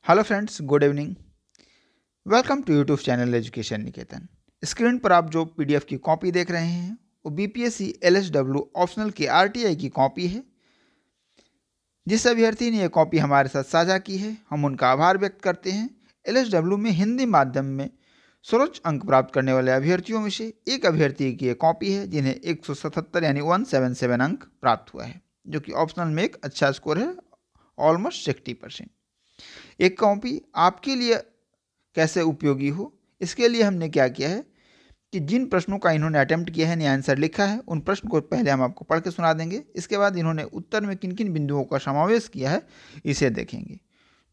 Hello friends, good evening. Welcome to YouTube channel education Niketan. Screen पर आप जो PDF की कॉपी देख रहे हैं वो बीपीएससी एलएसडब्ल्यू ऑप्शनल की आरटीआई की कॉपी है। जिस अभ्यर्थी ने यह कॉपी हमारे साथ साझा की है, हम उनका आभार व्यक्त करते हैं। एलएसडब्ल्यू में हिंदी माध्यम में सर्वोच्च अंक प्राप्त करने वाले अभ्यर्थियों में से एक अभ्यर्थी की यह कॉपी है जिन्हें 177 यानी 177 अंक प्राप्त हुआ है, जो कि ऑप्शनल में एक अच्छा स्कोर है, ऑलमोस्ट 60%। एक कॉपी आपके लिए कैसे उपयोगी हो, इसके लिए हमने क्या किया है कि जिन प्रश्नों का इन्होंने अटेम्प्ट किया है यानी आंसर लिखा है, उन प्रश्न को पहले हम आपको पढ़ के सुना देंगे। इसके बाद इन्होंने उत्तर में किन किन बिंदुओं का समावेश किया है इसे देखेंगे।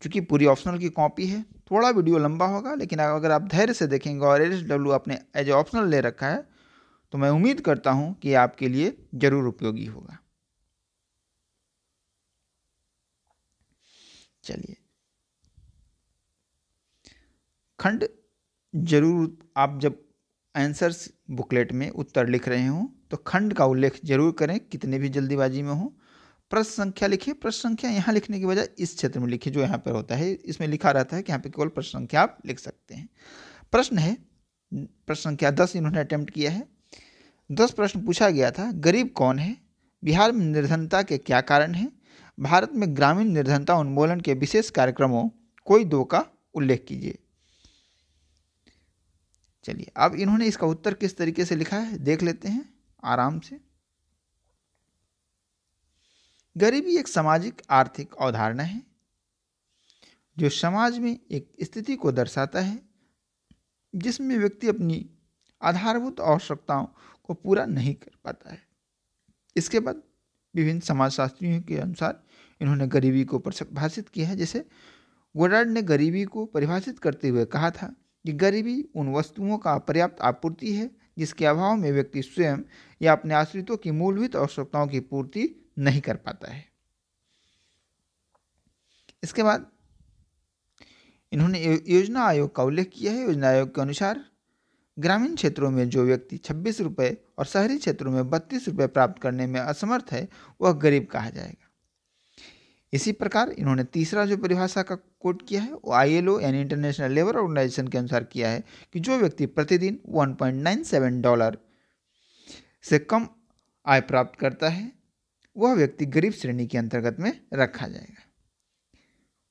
चूँकि पूरी ऑप्शनल की कॉपी है, थोड़ा वीडियो लंबा होगा, लेकिन अगर आप धैर्य से देखेंगे और एलएसडब्ल्यू अपने एज ए ऑप्शनल ले रखा है तो मैं उम्मीद करता हूँ कि आपके लिए ज़रूर उपयोगी होगा। चलिए, खंड जरूर आप जब आंसर्स बुकलेट में उत्तर लिख रहे हों तो खंड का उल्लेख जरूर करें, कितने भी जल्दीबाजी में हो। प्रश्न संख्या लिखिए। प्रश्न संख्या यहाँ लिखने की बजाय इस क्षेत्र में लिखिए जो यहाँ पर होता है। इसमें लिखा रहता है कि यहाँ पे केवल प्रश्न संख्या आप लिख सकते हैं। प्रश्न है प्रश्न संख्या 10 इन्होंने अटेम्प्ट किया है। 10 प्रश्न पूछा गया था। गरीब कौन है? बिहार में निर्धनता के क्या कारण हैं? भारत में ग्रामीण निर्धनता उन्मूलन के विशेष कार्यक्रमों कोई दो का उल्लेख कीजिए। चलिए, अब इन्होंने इसका उत्तर किस तरीके से लिखा है देख लेते हैं आराम से। गरीबी एक सामाजिक आर्थिक अवधारणा है जो समाज में एक स्थिति को दर्शाता है जिसमें व्यक्ति अपनी आधारभूत आवश्यकताओं को पूरा नहीं कर पाता है। इसके बाद विभिन्न समाजशास्त्रियों के अनुसार इन्होंने गरीबी को परिभाषित किया है। जैसे गोडार्ड ने गरीबी को परिभाषित करते हुए कहा था कि गरीबी उन वस्तुओं का पर्याप्त आपूर्ति है जिसके अभाव में व्यक्ति स्वयं या अपने आश्रितों की मूलभूत आवश्यकताओं की पूर्ति नहीं कर पाता है। इसके बाद इन्होंने योजना आयोग का उल्लेख किया है। योजना आयोग के अनुसार ग्रामीण क्षेत्रों में जो व्यक्ति 26 रुपये और शहरी क्षेत्रों में 32 रुपये प्राप्त करने में असमर्थ है वह गरीब कहा जाएगा। इसी प्रकार इन्होंने तीसरा जो परिभाषा का कोट किया है वो आईएलओ यानी इंटरनेशनल लेबर ऑर्गेनाइजेशन के अनुसार किया है कि जो व्यक्ति प्रतिदिन $1.97 से कम आय प्राप्त करता है वह व्यक्ति गरीब श्रेणी के अंतर्गत में रखा जाएगा।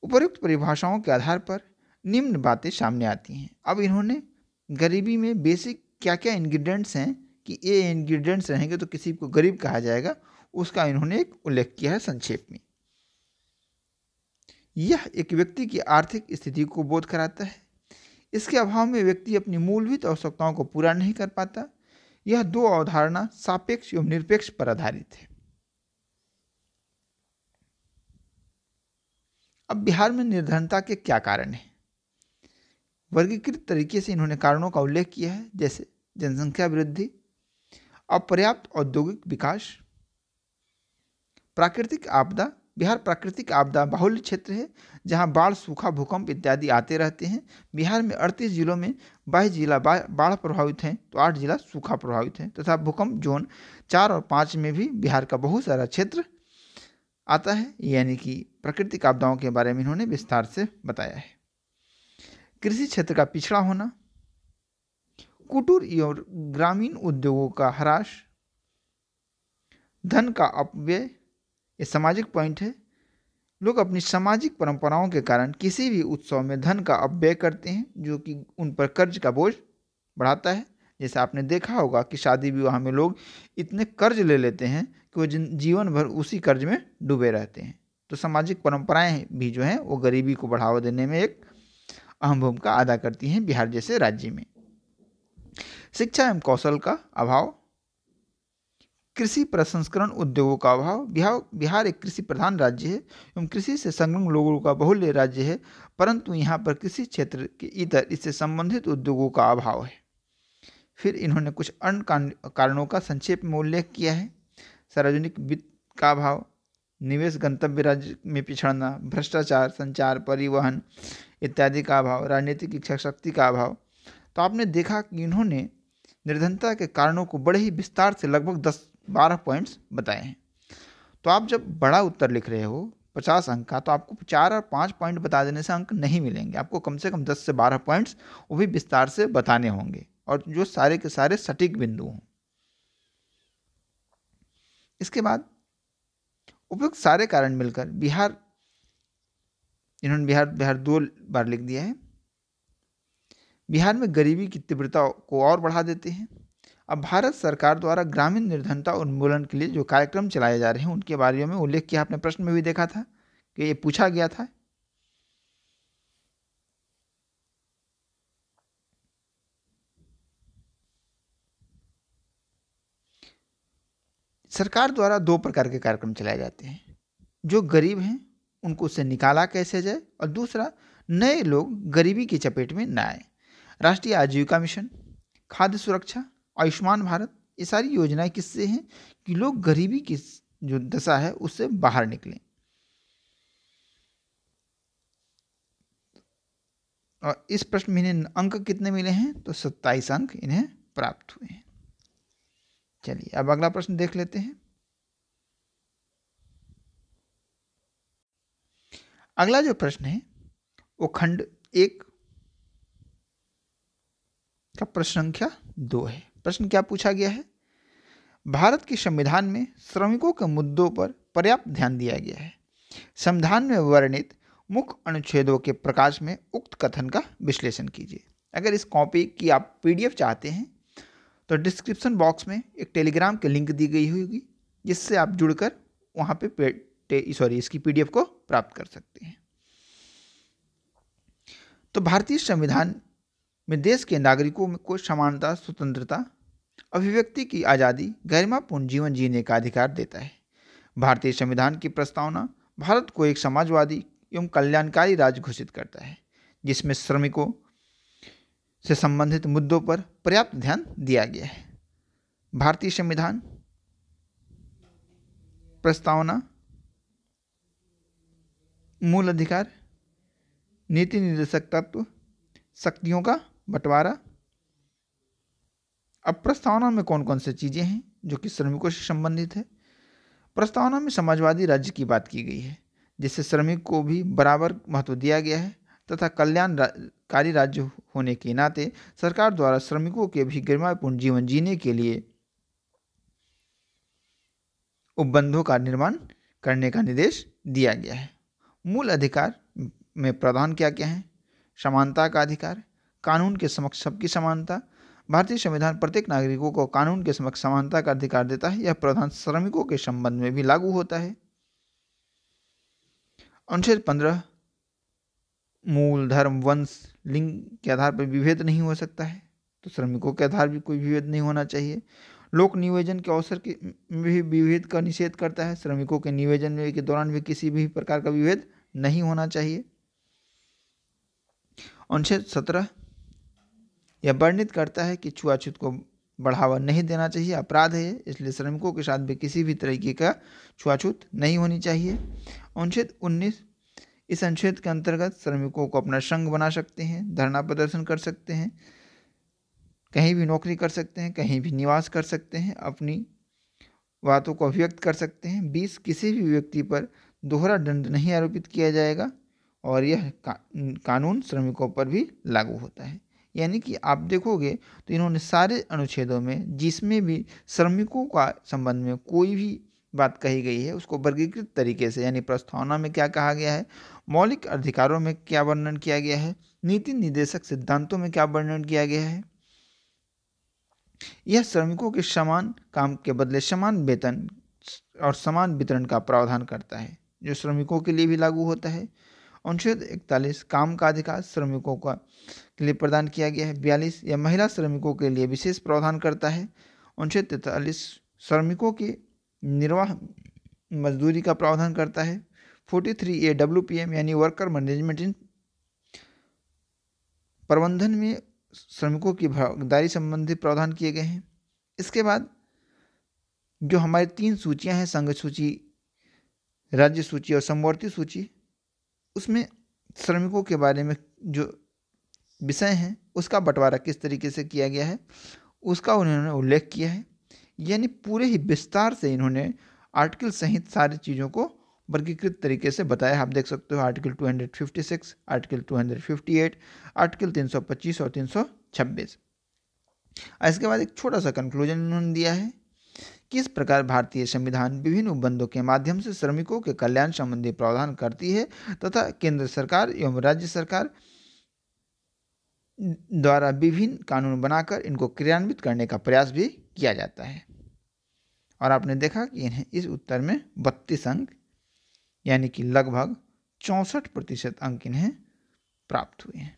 उपरोक्त परिभाषाओं के आधार पर निम्न बातें सामने आती हैं। अब इन्होंने गरीबी में बेसिक क्या क्या इंग्रेडिएंट्स हैं कि ये इंग्रेडिएंट्स रहेंगे तो किसी को गरीब कहा जाएगा, उसका इन्होंने एक उल्लेख किया है संक्षेप में। यह एक व्यक्ति की आर्थिक स्थिति को बोध कराता है। इसके अभाव में व्यक्ति अपनी मूलभूत आवश्यकताओं को पूरा नहीं कर पाता। यह दो अवधारणा सापेक्ष एवं निरपेक्ष पर आधारित है। अब बिहार में निर्धनता के क्या कारण हैं? वर्गीकृत तरीके से इन्होंने कारणों का उल्लेख किया है, जैसे जनसंख्या वृद्धि, अपर्याप्त औद्योगिक विकास, प्राकृतिक आपदा। बिहार प्राकृतिक आपदा बाहुल्य क्षेत्र है जहां बाढ़, सूखा, भूकंप इत्यादि आते रहते हैं। बिहार में 38 जिलों में 22 जिला बाढ़ प्रभावित हैं तो 8 जिला सूखा प्रभावित हैं तथा भूकंप जोन 4 और 5 में भी बिहार का बहुत सारा क्षेत्र आता है। यानी कि प्राकृतिक आपदाओं के बारे में इन्होंने विस्तार से बताया है। कृषि क्षेत्र का पिछड़ा होना, कुटीर और ग्रामीण उद्योगों का ह्रास, धन का अपव्यय, ये सामाजिक पॉइंट है। लोग अपनी सामाजिक परंपराओं के कारण किसी भी उत्सव में धन का अपव्यय करते हैं जो कि उन पर कर्ज का बोझ बढ़ाता है। जैसे आपने देखा होगा कि शादी विवाह में लोग इतने कर्ज ले लेते हैं कि वो जीवन भर उसी कर्ज में डूबे रहते हैं। तो सामाजिक परंपराएं भी जो हैं वो गरीबी को बढ़ावा देने में एक अहम भूमिका अदा करती हैं बिहार जैसे राज्य में। शिक्षा एवं कौशल का अभाव, कृषि प्रसंस्करण उद्योगों का अभाव। बिहार एक कृषि प्रधान राज्य है एवं कृषि से संलग्न लोगों का बहुल्य राज्य है, परंतु यहाँ पर कृषि क्षेत्र के इतर इससे संबंधित उद्योगों का अभाव है। फिर इन्होंने कुछ अन्य कारणों का संक्षेप में उल्लेख किया है। सार्वजनिक वित्त का अभाव, निवेश गंतव्य राज्य में पिछड़ना, भ्रष्टाचार, संचार, परिवहन इत्यादि का अभाव, राजनीतिक इच्छा शक्ति का अभाव। तो आपने देखा कि इन्होंने निर्धनता के कारणों को बड़े ही विस्तार से लगभग 10-12 पॉइंट्स बताए हैं। तो आप जब बड़ा उत्तर लिख रहे हो 50 अंक का, तो आपको 4 और 5 पॉइंट बता देने से अंक नहीं मिलेंगे। आपको कम से कम 10 से 12 पॉइंट्स वो भी विस्तार से बताने होंगे, और जो सारे के सारे सटीक बिंदु हों। इसके बाद उपयुक्त सारे कारण मिलकर बिहार, इन्होंने बिहार 2 बार लिख दिया है, बिहार में गरीबी की तीव्रता को और बढ़ा देते हैं। अब भारत सरकार द्वारा ग्रामीण निर्धनता उन्मूलन के लिए जो कार्यक्रम चलाए जा रहे हैं उनके बारे में उल्लेख किया, आपने प्रश्न में भी देखा था कि ये पूछा गया था। सरकार द्वारा 2 प्रकार के कार्यक्रम चलाए जाते हैं, जो गरीब हैं उनको उससे निकाला कैसे जाए, और दूसरा नए लोग गरीबी की चपेट में न आए। राष्ट्रीय आजीविका मिशन, खाद्य सुरक्षा, आयुष्मान भारत, ये सारी योजनाएं किससे हैं कि लोग गरीबी की जो दशा है उससे बाहर निकलें। और इस प्रश्न में इन्हें अंक कितने मिले हैं, तो 27 अंक इन्हें प्राप्त हुए हैं। चलिए अब अगला प्रश्न देख लेते हैं। अगला जो प्रश्न है वो खंड 1 का प्रश्न संख्या 2 है। प्रश्न क्या पूछा गया है, भारत के संविधान में श्रमिकों के मुद्दों पर पर्याप्त ध्यान दिया गया है। संविधान में वर्णित मुख्य अनुच्छेदों के प्रकाश में उक्त कथन का विश्लेषण कीजिए। अगर इस कॉपी की आप PDF चाहते हैं तो डिस्क्रिप्शन बॉक्स में एक टेलीग्राम की लिंक दी गई होगी, जिससे आप जुड़कर वहाँ पे इसकी PDF को प्राप्त कर सकते हैं। तो भारतीय संविधान में देश के नागरिकों में को समानता, स्वतंत्रता, अभिव्यक्ति की आज़ादी, गरिमापूर्ण जीवन जीने का अधिकार देता है। भारतीय संविधान की प्रस्तावना भारत को एक समाजवादी एवं कल्याणकारी राज्य घोषित करता है, जिसमें श्रमिकों से संबंधित मुद्दों पर पर्याप्त ध्यान दिया गया है। भारतीय संविधान प्रस्तावना, मूल अधिकार, नीति निर्देशक तत्व, शक्तियों का बंटवारा। अब प्रस्तावना में कौन कौन सी चीज़ें हैं जो कि श्रमिकों से संबंधित है। प्रस्तावना में समाजवादी राज्य की बात की गई है, जिससे श्रमिक को भी बराबर महत्व दिया गया है, तथा कल्याणकारी राज्य होने के नाते सरकार द्वारा श्रमिकों के भी गरिमापूर्ण जीवन जीने के लिए उपबंधों का निर्माण करने का निर्देश दिया गया है। मूल अधिकार में प्रावधान क्या क्या है, समानता का अधिकार, कानून के समक्ष सबकी समानता। भारतीय संविधान प्रत्येक नागरिकों को कानून के समक्ष समानता का अधिकार देता है। यह प्रावधान श्रमिकों के संबंध में भी लागू होता है। अनुच्छेद 15, मूल, धर्म, वंश, लिंग के आधार पर विभेद नहीं हो सकता है, तो श्रमिकों के आधार भी कोई विभेद नहीं होना चाहिए। लोक नियोजन के अवसर के भी विभेद का निषेध करता है। श्रमिकों के नियोजन के दौरान भी किसी भी प्रकार का विभेद नहीं होना चाहिए। अनुच्छेद 17 यह वर्णित करता है कि छुआछूत को बढ़ावा नहीं देना चाहिए, अपराध है, इसलिए श्रमिकों के साथ भी किसी भी तरीके का छुआछूत नहीं होनी चाहिए। अनुच्छेद 19, इस अनुच्छेद के अंतर्गत श्रमिकों को अपना संघ बना सकते हैं, धरना प्रदर्शन कर सकते हैं, कहीं भी नौकरी कर सकते हैं, कहीं भी निवास कर सकते हैं, अपनी बातों को अभिव्यक्त कर सकते हैं। 20, किसी भी व्यक्ति पर दोहरा दंड नहीं आरोपित किया जाएगा, और यह कानून श्रमिकों पर भी लागू होता है। यानी कि आप देखोगे तो इन्होंने सारे अनुच्छेदों में जिसमें भी श्रमिकों का संबंध में कोई भी बात कही गई है उसको वर्गीकृत तरीके से, यानी प्रस्तावना में क्या कहा गया है, मौलिक अधिकारों में क्या वर्णन किया गया है, नीति निर्देशक सिद्धांतों में क्या वर्णन किया गया है, यह श्रमिकों के समान काम के बदले समान वेतन और समान वितरण का प्रावधान करता है, जो श्रमिकों के लिए भी लागू होता है। अनुच्छेद 41, काम का अधिकार श्रमिकों का के लिए प्रदान किया गया है। 42, यह महिला श्रमिकों के लिए विशेष प्रावधान करता है। अनुच्छेद 43, श्रमिकों के निर्वाह मजदूरी का प्रावधान करता है। 43A WPM यानी वर्कर मैनेजमेंट इन प्रबंधन में श्रमिकों की भागीदारी संबंधी प्रावधान किए गए हैं। इसके बाद जो हमारी 3 सूचियां हैं, संघ सूची, राज्य सूची और समवर्ती सूची, उसमें श्रमिकों के बारे में जो विषय हैं उसका बंटवारा किस तरीके से किया गया है उसका उन्होंने उल्लेख किया है। यानी पूरे ही विस्तार से इन्होंने आर्टिकल सहित सारी चीज़ों को वर्गीकृत तरीके से बताया है। आप देख सकते हो आर्टिकल 256, आर्टिकल 258, आर्टिकल 325 और 326। इसके बाद एक छोटा सा कंक्लूजन उन्होंने दिया है कि इस प्रकार भारतीय संविधान विभिन्न उपबंधों के माध्यम से श्रमिकों के कल्याण संबंधी प्रावधान करती है तथा केंद्र सरकार एवं राज्य सरकार द्वारा विभिन्न कानून बनाकर इनको क्रियान्वित करने का प्रयास भी किया जाता है। और आपने देखा कि इन्हें इस उत्तर में 32 अंक यानी कि लगभग 64% अंक इन्हें प्राप्त हुए हैं।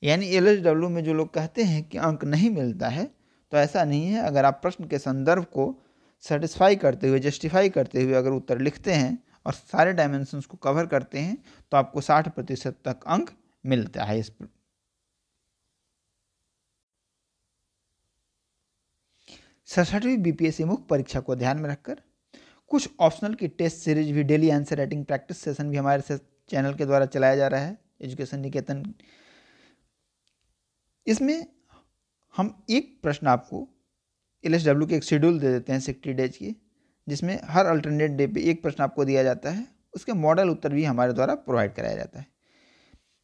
यानी LHW में जो लोग कहते हैं कि अंक नहीं मिलता है, तो ऐसा नहीं है। अगर आप प्रश्न के संदर्भ को सेटिस्फाई करते हुए, जस्टिफाई करते हुए अगर उत्तर लिखते हैं और सारे डायमेंशंस को कवर करते हैं तो आपको 60% तक अंक मिलता है। इस 67वीं BPSC मुख्य परीक्षा को ध्यान में रखकर कुछ ऑप्शनल की टेस्ट सीरीज भी, daily answer writing practice session भी हमारे चैनल के द्वारा चलाया जा रहा है, एजुकेशन निकेतन। इसमें हम एक प्रश्न आपको LHW के एक शेड्यूल दे देते हैं 60 डेज की, जिसमें हर अल्टरनेट डे पे एक प्रश्न आपको दिया जाता है। उसके मॉडल उत्तर भी हमारे द्वारा प्रोवाइड कराया जाता है।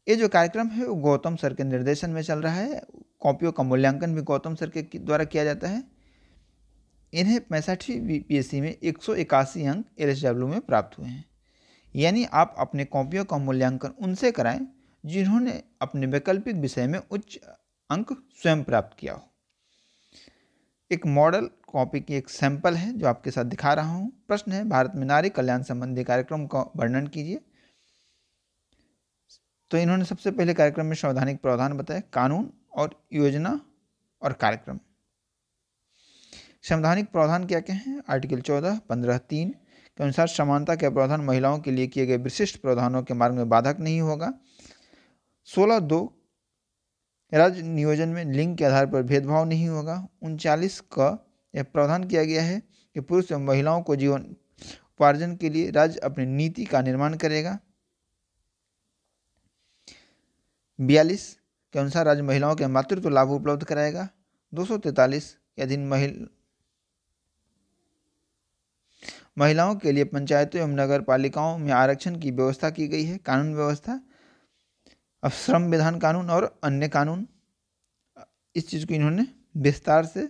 ये जो कार्यक्रम है वो गौतम सर के निर्देशन में चल रहा है। कॉपियों का मूल्यांकन भी गौतम सर के द्वारा किया जाता है। इन्हें 65वीं BPSC में 181 अंक LHW में प्राप्त हुए हैं। यानी आप अपने कॉपियों का मूल्यांकन उनसे कराएं जिन्होंने अपने वैकल्पिक विषय में उच्च अंक स्वयं प्राप्त किया हो। एक मॉडल कॉपी की एक सैंपल है जो आपके साथ दिखा रहा हूँ। प्रश्न है, भारत में नारी कल्याण संबंधी कार्यक्रम का वर्णन कीजिए। तो इन्होंने सबसे पहले कार्यक्रम में संवैधानिक प्रावधान बताए, कानून और योजना और कार्यक्रम। संवैधानिक प्रावधान क्या क्या हैं? आर्टिकल 14, 15(3) के अनुसार समानता के प्रावधान महिलाओं के लिए किए गए विशिष्ट प्रावधानों के मार्ग में बाधक नहीं होगा। 16(2) राज्य नियोजन में लिंग के आधार पर भेदभाव नहीं होगा। 39 का यह प्रावधान किया गया है कि पुरुष एवं महिलाओं को जीवन उपार्जन के लिए राज्य अपनी नीति का निर्माण करेगा। 42 के अनुसार राज्य महिलाओं के मातृत्व लाभ उपलब्ध कराएगा। 243 के अधीन महिलाओं के लिए पंचायतों एवं नगर पालिकाओं में आरक्षण की व्यवस्था की गई है। कानून व्यवस्था, अब श्रम विधान कानून और अन्य कानून, इस चीज को इन्होंने विस्तार से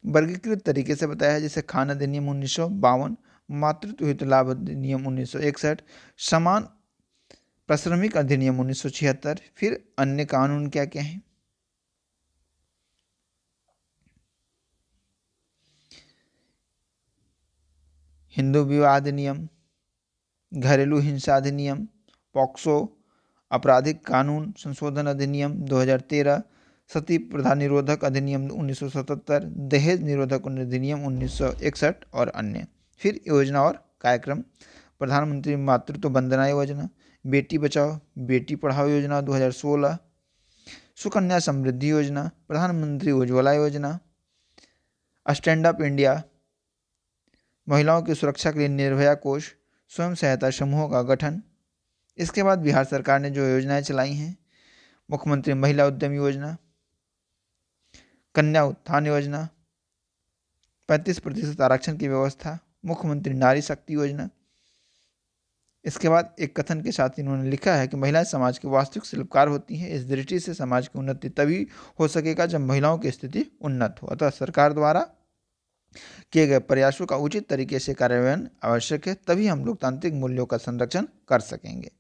वर्गीकृत तरीके से बताया है। जैसे खान अधिनियम 1952, मातृत्व हेतु लाभ अधिनियम 1961, समान प्रश्रमिक अधिनियम 1976। फिर अन्य कानून क्या क्या हैं? हिंदू विवाह अधिनियम, घरेलू हिंसा अधिनियम, पॉक्सो, आपराधिक कानून संशोधन अधिनियम 2013, सती प्रथा निरोधक अधिनियम 1977, दहेज निरोधक अधिनियम 1961 और अन्य। फिर योजना और कार्यक्रम, प्रधानमंत्री मातृत्व वंदना योजना, बेटी बचाओ बेटी पढ़ाओ योजना 2016, सुकन्या समृद्धि योजना, प्रधानमंत्री उज्ज्वला योजना, स्टैंड अप इंडिया, महिलाओं की सुरक्षा के लिए निर्भया कोष, स्वयं सहायता समूहों का गठन। इसके बाद बिहार सरकार ने जो योजनाएं चलाई हैं, मुख्यमंत्री महिला उद्यम योजना, कन्या उत्थान योजना, 35% आरक्षण की व्यवस्था, मुख्यमंत्री नारी शक्ति योजना। इसके बाद एक कथन के साथ इन्होंने लिखा है कि महिलाएं समाज की वास्तविक शिल्पकार होती हैं। इस दृष्टि से समाज की उन्नति तभी हो सकेगा जब महिलाओं की स्थिति उन्नत हो। अतः सरकार द्वारा किए गए प्रयासों का उचित तरीके से कार्यान्वयन आवश्यक है, तभी हम लोकतांत्रिक मूल्यों का संरक्षण कर सकेंगे।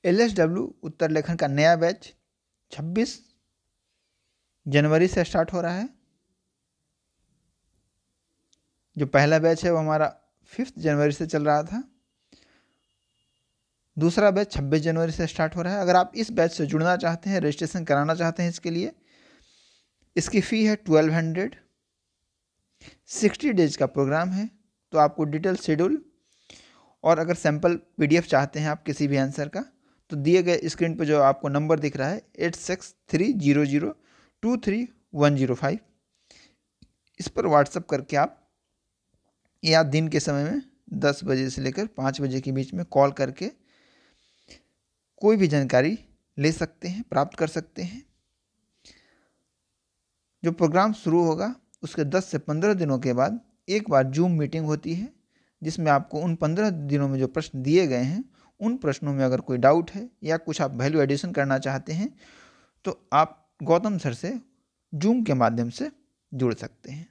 LHW उत्तर लेखन का नया बैच 26 जनवरी से स्टार्ट हो रहा है। जो पहला बैच है वो हमारा 5 जनवरी से चल रहा था। दूसरा बैच 26 जनवरी से स्टार्ट हो रहा है। अगर आप इस बैच से जुड़ना चाहते हैं, रजिस्ट्रेशन कराना चाहते हैं, इसके लिए इसकी फ़ी है 1200। 60 डेज का प्रोग्राम है, तो आपको डिटेल शेड्यूल और अगर सैम्पल PDF चाहते हैं आप किसी भी आंसर का, तो दिए गए स्क्रीन पर जो आपको नंबर दिख रहा है 8630023105, इस पर व्हाट्सअप करके आप या दिन के समय में 10 बजे से लेकर 5 बजे के बीच में कॉल करके कोई भी जानकारी ले सकते हैं, प्राप्त कर सकते हैं। जो प्रोग्राम शुरू होगा उसके 10 से 15 दिनों के बाद एक बार जूम मीटिंग होती है, जिसमें आपको उन 15 दिनों में जो प्रश्न दिए गए हैं उन प्रश्नों में अगर कोई डाउट है या कुछ आप वैल्यू एडिशन करना चाहते हैं तो आप गौतम सर से जूम के माध्यम से जुड़ सकते हैं।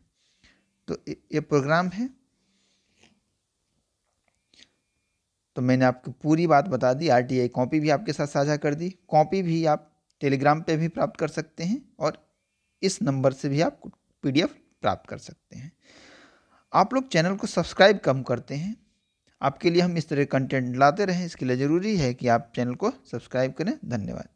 तो ये प्रोग्राम है। तो मैंने आपको पूरी बात बता दी। RTI कॉपी भी आपके साथ साझा कर दी। कॉपी भी आप टेलीग्राम पे भी प्राप्त कर सकते हैं और इस नंबर से भी आप PDF प्राप्त कर सकते हैं। आप लोग चैनल को सब्सक्राइब कम करते हैं। आपके लिए हम इस तरह कंटेंट लाते रहें, इसके लिए ज़रूरी है कि आप चैनल को सब्सक्राइब करें। धन्यवाद।